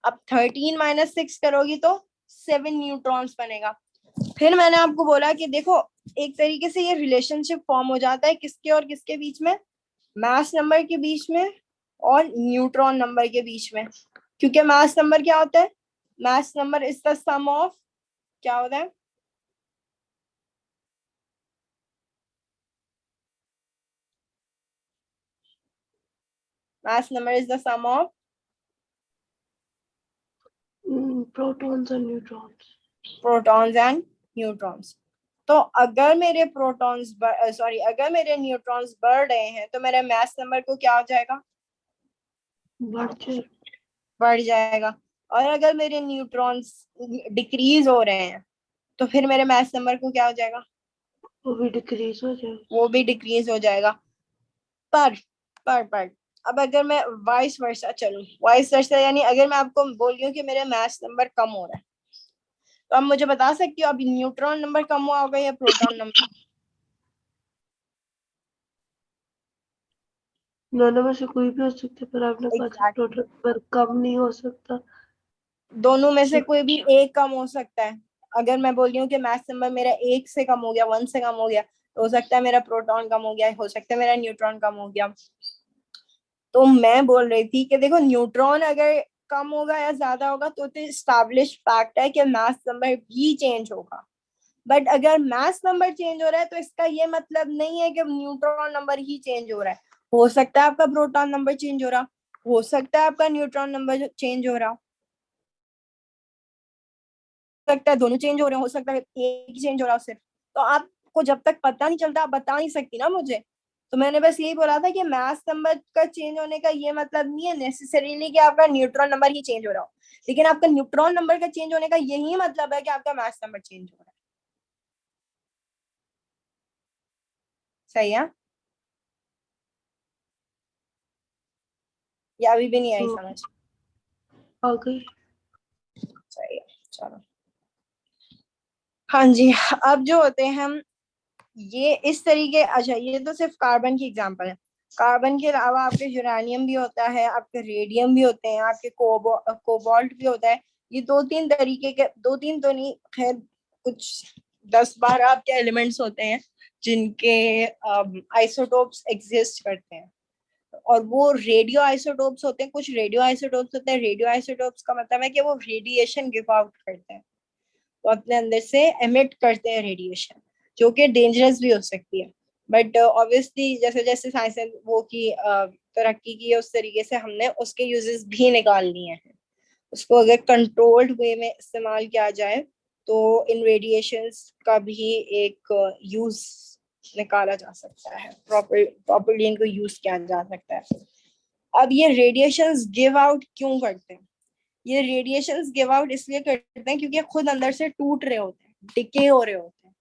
अब 13 - 6 करोगी तो 7 न्यूट्रॉन्स बनेगा। फिर मैंने आपको बोला कि देखो एक तरीके से ये रिलेशनशिप फॉर्म हो जाता है किसके और किसके बीच में, मास नंबर के बीच में और न्यूट्रॉन नंबर के बीच में। क्योंकि मास नंबर क्या होता है? Mass number is the sum of, क्या होता है? Mass number is the sum of protons और न्यूट्रॉन्स। Protons and neutrons. तो अगर मेरे प्रोटॉन्स सॉरी अगर मेरे न्यूट्रॉन्स बढ़ रहे हैं तो मेरे मास नंबर को क्या हो जाएगा? बढ़ जाएगा। और अगर मेरे न्यूट्रॉन्स डिक्रीज हो रहे हैं तो फिर मेरे मास नंबर को क्या हो जाएगा? वो भी डिक्रीज हो जाएगा। वो भी डिक्रीज हो जाएगा। पर पर अब अगर मैं वाइस वर्सा चलूं, वाइस वर्सा यानी अगर मैं आपको बोल रही हूँ कि मेरे मास नंबर कम हो रहा है, तो आप मुझे बता सकती हो अभी न्यूट्रॉन नंबर कम हुआ होगा या प्रोटॉन नंबर? दोनों में से कोई भी हो सकता है, पर आपने कहा था एग्जैक्टली, टोटल पर कम नहीं हो सकता। दोनों में से So, कोई भी एक कम हो सकता है। अगर मैं बोल रही हूँ कि मास नंबर मेरा 1 से कम हो गया, 1 से कम हो गया, तो हो सकता है मेरा प्रोटॉन कम हो गया, हो सकता है मेरा न्यूट्रॉन कम हो गया। तो मैं बोल रही थी कि देखो न्यूट्रॉन अगर कम होगा या ज्यादा होगा तो एस्टैब्लिश फैक्ट है कि मास नंबर भी चेंज होगा। बट अगर मास नंबर चेंज हो रहा है तो इसका ये मतलब नहीं है कि न्यूट्रॉन नंबर ही चेंज हो रहा है। हो सकता है आपका प्रोटॉन नंबर चेंज हो रहा, हो सकता है आपका न्यूट्रॉन नंबर चेंज हो रहा, हो सकता है दोनों चेंज हो सकता है एक ही चेंज हो रहा हो सिर्फ। तो आपको जब तक पता नहीं चलता आप बता नहीं सकती ना मुझे। तो मैंने बस यही बोला था कि मास नंबर का चेंज होने का ये मतलब नहीं है नेसेसरीली कि आपका न्यूट्रॉन नंबर ही चेंज हो रहा हो, लेकिन आपका न्यूट्रॉन नंबर का चेंज होने का यही मतलब है कि आपका मास नंबर चेंज हो रहा है। सही है? या अभी भी नहीं आई समझ? आ गई। सही है, चलो। हाँ जी। अब जो होते हैं हम ये इस तरीके, अच्छा ये तो सिर्फ कार्बन की एग्जांपल है। कार्बन के अलावा आपके यूरेनियम भी होता है, आपके रेडियम भी होते हैं, आपके कोबाल्ट भी होता है। ये दो तीन तरीके के, दो तीन तो नहीं, खैर कुछ 10-12 आपके एलिमेंट्स होते हैं जिनके आइसोटोप्स एग्जिस्ट करते हैं। और वो रेडियो आइसोटोप्स होते हैं, कुछ रेडियो आइसोटोप्स होते हैं। रेडियो आइसोटोप्स का मतलब है कि वो रेडिएशन गिव आउट करते हैं, वो अपने अंदर से एमिट करते हैं रेडिएशन, जो कि डेंजरस भी हो सकती है। बट ऑब्वियसली जैसे जैसे साइंस ने वो की तरक्की की है, उस तरीके से हमने उसके यूजेस भी निकाल लिए हैं। उसको अगर कंट्रोल्ड वे में इस्तेमाल किया जाए तो इन रेडिएशंस का भी एक यूज निकाला जा सकता है, प्रॉपरली इनको यूज किया जा सकता है। अब ये रेडिएशंस गिव आउट क्यों करते हैं? ये रेडिएशंस गिव आउट इसलिए करते हैं क्योंकि खुद अंदर से टूट रहे होते हैं, डिके हो रहे होते हैं।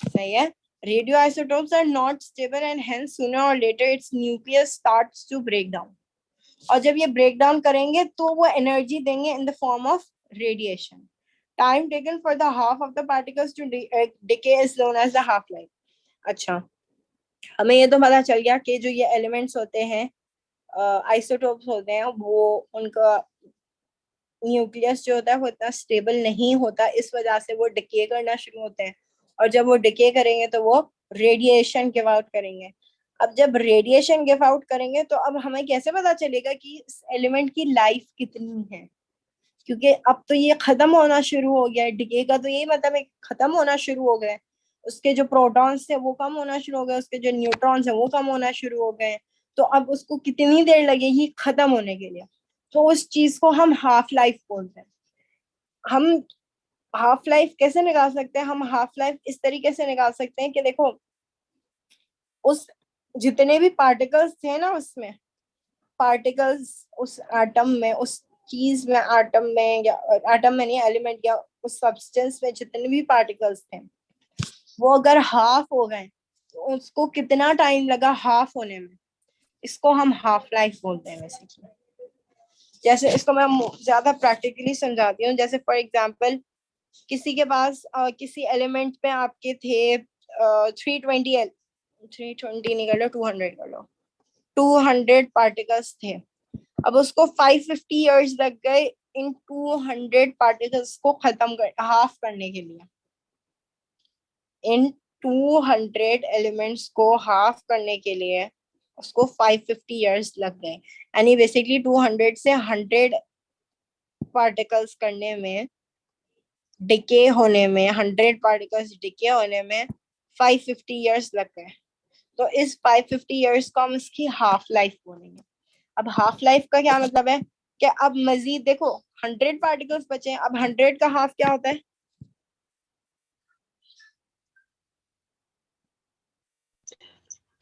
सही है। Radioisotopes are not stable and hence sooner or later its nucleus starts to break down. और जब ये ब्रेक डाउन करेंगे तो वो एनर्जी देंगे in the form of radiation. Time taken for the half of the particles to decay is known as the half life. अच्छा, हमें ये तो पता चल गया कि जो ये एलिमेंट्स होते हैं, आइसोटोप्स होते हैं, वो उनका न्यूक्लियस जो होता है वो इतना स्टेबल नहीं होता, इस वजह से वो डिके करना शुरू होते हैं। और जब वो डिके करेंगे तो वो रेडिएशन गिव आउट करेंगे। अब जब रेडिएशन गिव आउट करेंगे तो अब हमें कैसे पता चलेगा कि इस एलिमेंट की लाइफ कितनी है? क्योंकि अब तो ये खत्म होना शुरू हो गया है, डिके का तो यही मतलब है खत्म होना शुरू हो गए। उसके जो प्रोटॉन्स थे वो कम होना शुरू हो गए, उसके जो न्यूट्रॉन्स है वो कम होना शुरू हो गए। तो अब उसको कितनी देर लगेगी खत्म होने के लिए? तो उस चीज को हम हाफ लाइफ बोलते हैं। हम हाफ लाइफ कैसे निकाल सकते हैं? हम हाफ लाइफ इस तरीके से निकाल सकते हैं कि देखो, उस जितने भी पार्टिकल्स थे ना, उसमें पार्टिकल्स उस एटम में, उस चीज में, एटम में या एटम में नहीं, एलिमेंट या उस सब्सटेंस में जितने भी पार्टिकल्स थे, वो अगर हाफ हो गए तो उसको कितना टाइम लगा हाफ होने में? इसको हम हाफ लाइफ बोलते हैं बेसिकली। जैसे इसको मैं ज्यादा प्रैक्टिकली समझाती हूँ। जैसे फॉर एग्जाम्पल, किसी के पास किसी एलिमेंट पे आपके थे 320, 320 नहीं, कर लो 200 कर लो, 200 पार्टिकल्स थे। अब उसको 550 इयर्स लग गए इन 200 पार्टिकल्स को खत्म कर, हाफ करने के लिए। इन 200 एलिमेंट्स को हाफ करने के लिए उसको 550 इयर्स लग गए। यानी बेसिकली 200 से 100 पार्टिकल्स करने में, डिके होने में, 100 पार्टिकल्स डिके होने में 550 इयर्स लग गए। तो इस 550 इयर्स को हम इसकी हाफ लाइफ बोलेंगे। अब हाफ लाइफ का क्या मतलब है कि अब मजीद देखो 100 पार्टिकल्स बचे हैं, अब 100 का हाफ क्या होता है?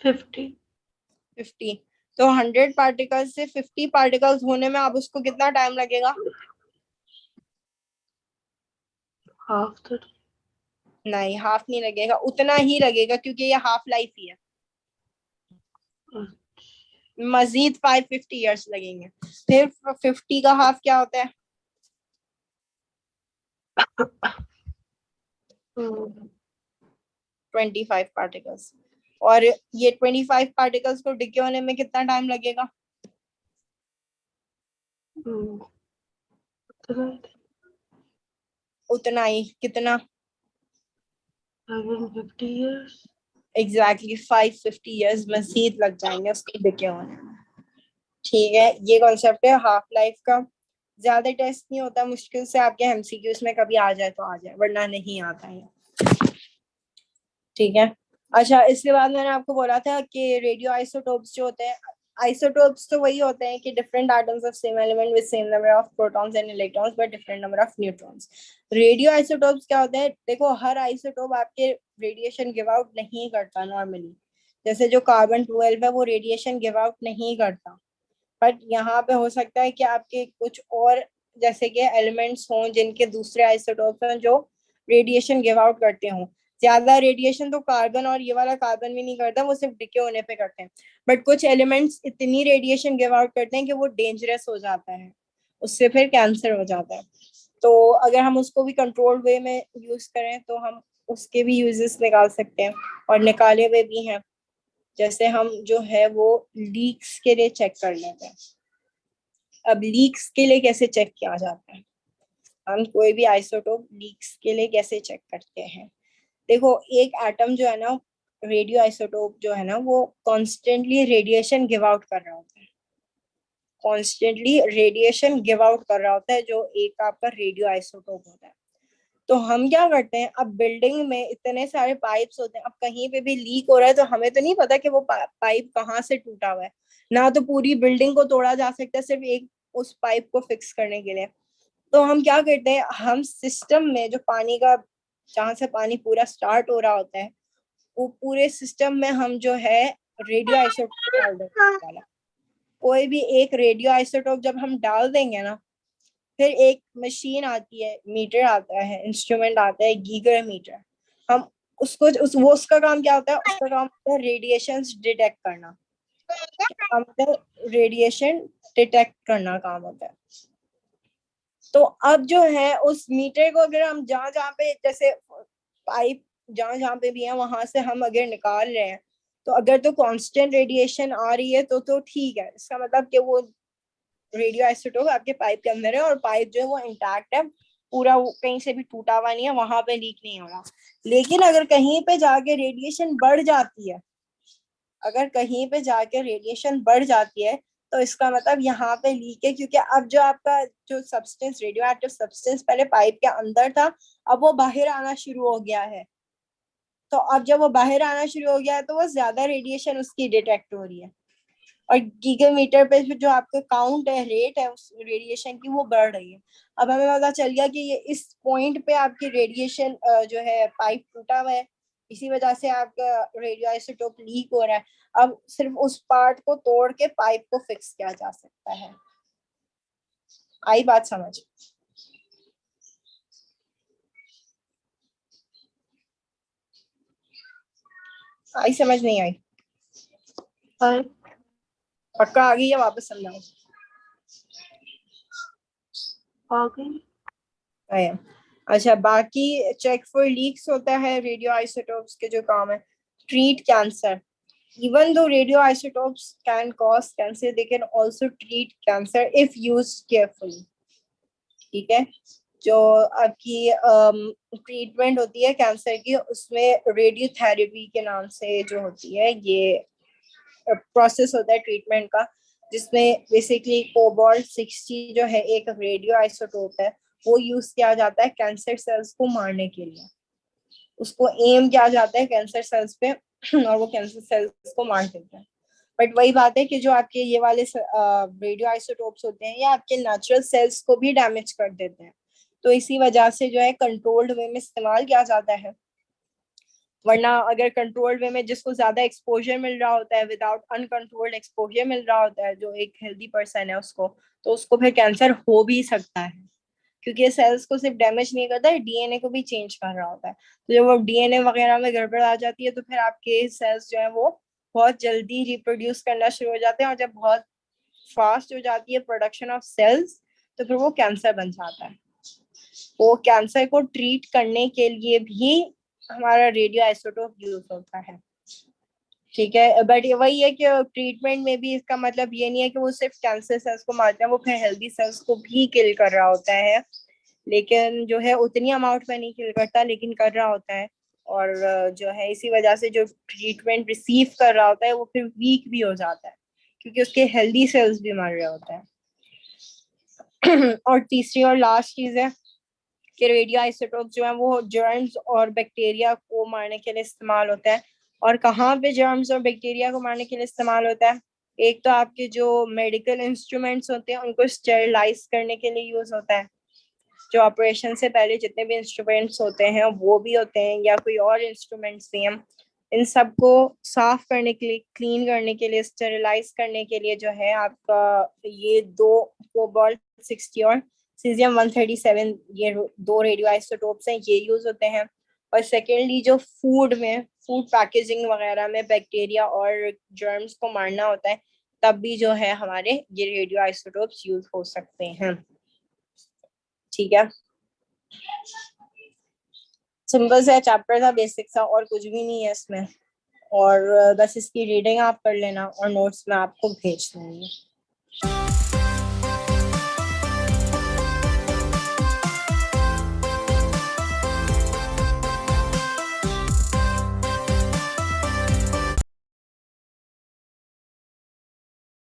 50। तो 100 पार्टिकल्स से 50 पार्टिकल्स होने में अब उसको कितना टाइम लगेगा? हाफ तो नहीं, हाफ नहीं लगेगा, उतना ही लगेगा क्योंकि ये हाफ लाइफ ही है। मजीद 550 इयर्स लगेंगे। फिर 50 का हाफ क्या होता है? 25 पार्टिकल्स। और ये 25 पार्टिकल्स को डिके होने में कितना टाइम लगेगा? उतना ही, कितना? 550 years. एग्जैक्टली 550 इयर्स मजीद लग जाएंगे उसको डिके होने में। ठीक है, ये कॉन्सेप्ट है हाफ लाइफ का। ज्यादा टेस्ट नहीं होता, मुश्किल से आपके एमसीक्यूज में कभी आ जाए तो आ जाए, वरना नहीं आता है। ठीक है। अच्छा, इसके बाद मैंने आपको बोला था कि रेडियो आइसोटोप्स जो होते हैं, आइसोटोप्स तो वही होते हैं कि different atoms of same element with same number of protons and electrons but different number of neutrons. Radio isotopes क्या होते हैं? देखो, हर आइसोटोप आपके रेडिएशन गिव आउट नहीं करता नॉर्मली। जैसे जो कार्बन 12 है वो रेडिएशन गिव आउट नहीं करता, बट यहाँ पे हो सकता है कि आपके कुछ और जैसे कि एलिमेंट्स हों जिनके दूसरे आइसोटोप्स हैं जो रेडिएशन गिव आउट करते हों। ज्यादा रेडिएशन तो कार्बन और ये वाला कार्बन भी नहीं करता, वो सिर्फ डिके होने पे करते हैं। बट कुछ एलिमेंट्स इतनी रेडिएशन गिव आउट करते हैं कि वो डेंजरस हो जाता है, उससे फिर कैंसर हो जाता है। तो अगर हम उसको भी कंट्रोल वे में यूज करें तो हम उसके भी यूजेस निकाल सकते हैं, और निकाले हुए भी हैं। जैसे हम जो है वो लीक्स के लिए चेक कर लेते हैं। अब लीक्स के लिए कैसे चेक किया जाता है, हम कोई भी आइसोटोप लीक्स के लिए कैसे चेक करते हैं। देखो एक एटम जो है ना, रेडियो आइसोटोप जो है ना, वो कॉन्स्टेंटली रेडिएशन गिव आउट कर रहा होता है, कॉन्स्टेंटली रेडिएशन गिव आउट कर रहा होता है जो एक आपका रेडियो आइसोटोप होता है। तो हम क्या करते हैं, अब बिल्डिंग में इतने सारे पाइप्स होते हैं, अब कहीं पे भी लीक हो रहा है तो हमें तो नहीं पता कि वो पाइप कहाँ से टूटा हुआ है, ना तो पूरी बिल्डिंग को तोड़ा जा सकता है सिर्फ एक उस पाइप को फिक्स करने के लिए। तो हम क्या करते हैं, हम सिस्टम में जो पानी का, जहां से पानी पूरा स्टार्ट हो रहा होता है, वो पूरे सिस्टम में हम जो है रेडियो आइसोटोप डाल देते हैं। कोई भी एक रेडियो आइसोटोप जब हम डाल देंगे ना, फिर एक मशीन आती है, मीटर आता है, इंस्ट्रूमेंट आता है, गीगर मीटर। हम वो उसका काम क्या होता है, उसका काम होता है रेडिएशन डिटेक्ट करना। क्या होता है, रेडिएशन डिटेक्ट करना काम होता है। तो अब जो है उस मीटर को अगर हम जहां जहां पे, जैसे पाइप जहां जहां पे भी है वहां से हम अगर निकाल रहे हैं, तो अगर तो कांस्टेंट रेडिएशन आ रही है तो ठीक है, इसका मतलब कि वो रेडियो आइसोटोप आपके पाइप के अंदर है और पाइप जो है वो इंटैक्ट है पूरा, वो कहीं से भी टूटा हुआ नहीं है, वहां पे लीक नहीं हो रहा। लेकिन अगर कहीं पे जाके रेडिएशन बढ़ जाती है, अगर कहीं पे जाके रेडिएशन बढ़ जाती है, तो इसका मतलब यहाँ पे लीक है, क्योंकि अब जो आपका जो सब्सटेंस, रेडियो एक्टिव सब्सटेंस पहले पाइप के अंदर था, अब वो बाहर आना शुरू हो गया है। तो अब जब वो बाहर आना शुरू हो गया है तो वो ज्यादा रेडिएशन उसकी डिटेक्ट हो रही है, और गीगामीटर पे जो आपका काउंट है, रेट है उस रेडिएशन की, वो बढ़ रही है। अब हमें पता चल गया कि ये इस पॉइंट पे आपकी रेडिएशन जो है पाइप टूटा हुआ है, इसी वजह से आपका रेडियो आइसोटोप लीक हो रहा है। अब सिर्फ उस पार्ट को तोड़ के पाइप को फिक्स किया जा सकता है। आई बात समझ? आई समझ नहीं आई? पक्का आ गई या वापस समझाऊं? आ गई। अच्छा, बाकी चेक फॉर लीक्स होता है रेडियो आइसोटोप्स के जो काम है। Treat cancer, even though radioisotopes can cause cancer, they can also treat cancer if used carefully। ठीक है, जो आपकी ट्रीटमेंट होती है कैंसर की, उसमें रेडियोथेरेपी के नाम से जो होती है, ये प्रोसेस होता है ट्रीटमेंट का, जिसमें बेसिकली कोबाल्ट 60 जो है एक रेडियो आइसोटोप है, वो यूज किया जाता है कैंसर सेल्स को मारने के लिए। उसको एम किया जाता है कैंसर सेल्स पे और वो कैंसर सेल्स को मार देते हैं। बट वही बात है कि जो आपके ये वाले रेडियो आइसोटोप्स होते हैं, ये आपके नेचुरल सेल्स को भी डैमेज कर देते हैं। तो इसी वजह से जो है कंट्रोल्ड वे में इस्तेमाल किया जाता है। वरना अगर कंट्रोल्ड वे में जिसको ज्यादा एक्सपोजर मिल रहा होता है, विदाउट अनकंट्रोल्ड एक्सपोजर मिल रहा होता है, जो एक हेल्दी पर्सन है उसको, तो उसको फिर कैंसर हो भी सकता है, क्योंकि ये सेल्स को सिर्फ डैमेज नहीं करता है, डीएनए को भी चेंज कर रहा होता है। तो जब वो डीएनए वगैरह में गड़बड़ आ जाती है, तो फिर आपके सेल्स जो है वो बहुत जल्दी रिप्रोड्यूस करना शुरू हो जाते हैं, और जब बहुत फास्ट हो जाती है प्रोडक्शन ऑफ सेल्स, तो फिर वो कैंसर बन जाता है। वो कैंसर को ट्रीट करने के लिए भी हमारा रेडियो आइसोटोप यूज होता है। ठीक है, बट वही है कि ट्रीटमेंट में भी इसका मतलब ये नहीं है कि वो सिर्फ कैंसर सेल्स को मारते हैं, वो फिर हेल्दी सेल्स को भी किल कर रहा होता है, लेकिन जो है उतनी अमाउंट में नहीं किल करता, लेकिन कर रहा होता है। और जो है इसी वजह से जो ट्रीटमेंट रिसीव कर रहा होता है वो फिर वीक भी हो जाता है, क्योंकि उसके हेल्दी सेल्स भी मर रहे होते हैं। और तीसरी और लास्ट चीज है कि रेडियो आइसोटोप जो है वो जर्म्स और बैक्टीरिया को मारने के लिए इस्तेमाल होता है। और कहाँ पे जर्म्स और बैक्टीरिया को मारने के लिए इस्तेमाल होता है, एक तो आपके जो मेडिकल इंस्ट्रूमेंट्स होते हैं उनको स्टेरिलाइज करने के लिए यूज होता है। जो ऑपरेशन से पहले जितने भी इंस्ट्रूमेंट्स होते हैं वो भी होते हैं, या कोई और इंस्ट्रूमेंट्स भी हैं, इन सबको साफ करने के लिए, क्लीन करने के लिए, स्टेरिलाइज करने के लिए जो है आपका ये दो कोबाल्ट 60 और सीजियम 137, ये दो रेडियो आइसोटोप्स हैं, ये यूज होते हैं। और सेकेंडली जो फूड में, फूड पैकेजिंग वगैरह में बैक्टीरिया और जर्म्स को मारना होता है, तब भी जो है हमारे ये रेडियो आइसोटोप्स यूज हो सकते हैं। ठीक है, सिंपल सा चैप्टर था, बेसिक सा, और कुछ भी नहीं है इसमें। और बस इसकी रीडिंग आप कर लेना और नोट्स मैं आपको भेज दूंगी।